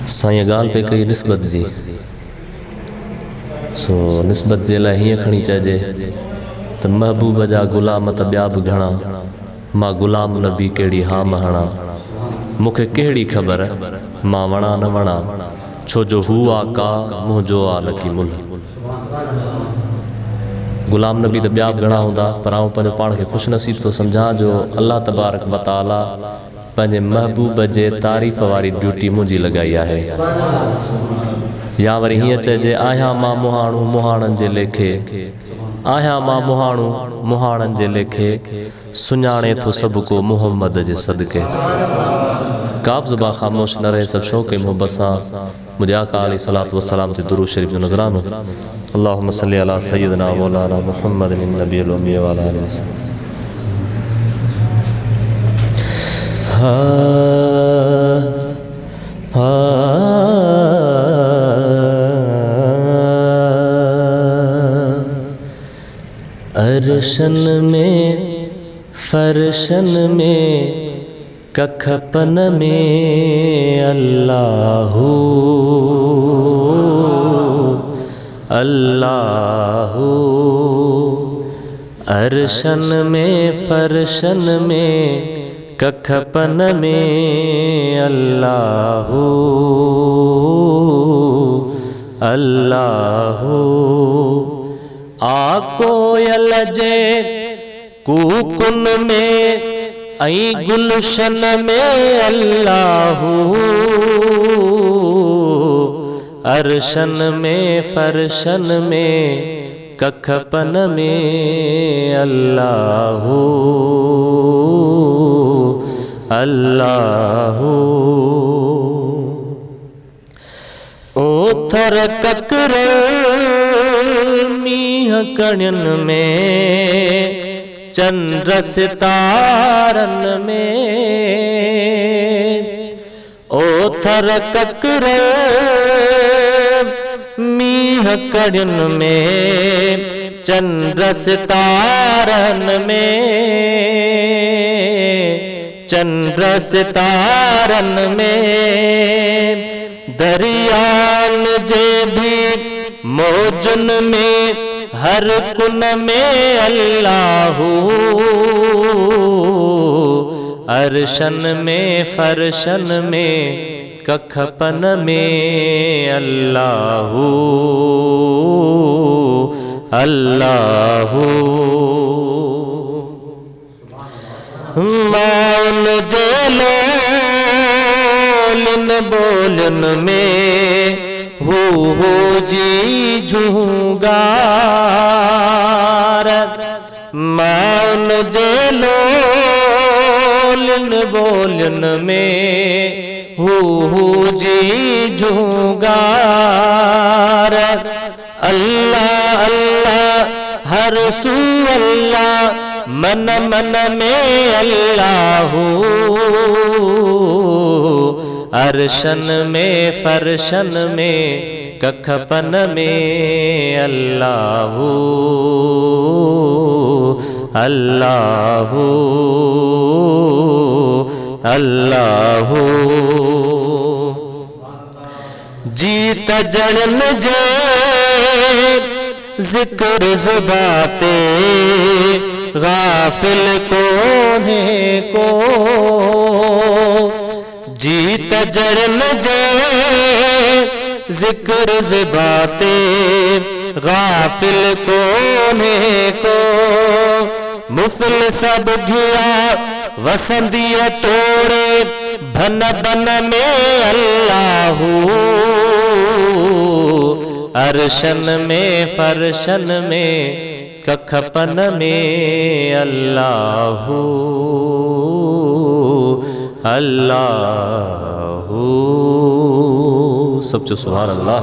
साईं गाल पे कई निस्बत जी सो निस्बत जे लाइ हीअं खणी चइजे त महबूब जा गुलाम त ॿिया बि घणा, मां गुलाम नबी कहिड़ी हाम हणा, मूंखे कहिड़ी ख़बर मां वणा न वणा, छो जो हू आका मुंहिंजो आ लकी मुल। गुलाम नबी त ॿिया बि घणा हूंदा, पर आउं पंहिंजो पाण खे ख़ुशि नसीब थो सम्झां जो अल्लाह तबारक व तआला पंहिंजे महबूब जे तारीफ़ वारी ड्यूटी मुंहिंजी लॻाई आहे। या वरी हीअं चइजे आहियां मां मुहाणू मुहाणनि जे लेखे, आहियां मां मुहाणू मुहाणनि जे लेखे, सुञाणे थो सभु को मुहम्मद जे सदके। काब ज़ुबां ख़ामोश न रहे, सब शौक़ मोहब्बत सां मुझे आका अलैहिस्सलातु वस्सलाम ते दुरूद शरीफ जो नज़रानो। अल्लाहुम्मा सल्लि अला सय्यिदना मौलाना मुहम्मदिन नबील उम्मी व अला आलिहि वसल्लम। अरशन में फरशन में कखपन में अल्लाहू अल्लाहू, अरशन में फरशन में कखपन में अल्लाहू अल्लाहू। कोयल जे कूकुन में ऐं गुलशन में अल्लाहू, अरशन में फरशन में कखपन में अल्लाहू अल्लाहू। ओथर ककरल मींह कणियन में, चंद्र सितारन में, ओथर ककरल मींह कणियन में, चंद्र सितारन में, चंद्र सितारन में, दरियान जे भी मौजन में, हर कुन में अल्लाहू, अरशन में फरशन में कखपन में अल्लाहू अल्लाहू। मौन जेलोलिन बोलन में हो जी झूगार, मौन जेलोलिन बोलन में हो जी झूगार। अल्लाह अल्लाह हर सू अल्लाह, मन मन में अल्लाहू, अरशन में फरशन में कखपन में अल्लाहू अल्लाहू अल्लाहू। जीत जड़न जे जिक्र ज़ुबाते, गाफिल कोने को, जीत जड़न जे जिक्र ज़ुबाते, गाफिल कोने को, मुफिल सब घिया वसंदिय तोड़े, भन बन में अल्लाहू, अरशन में फरशन में कखपन में अल्लाहू अल्लाहू। सब जो सुभान अल्लाह।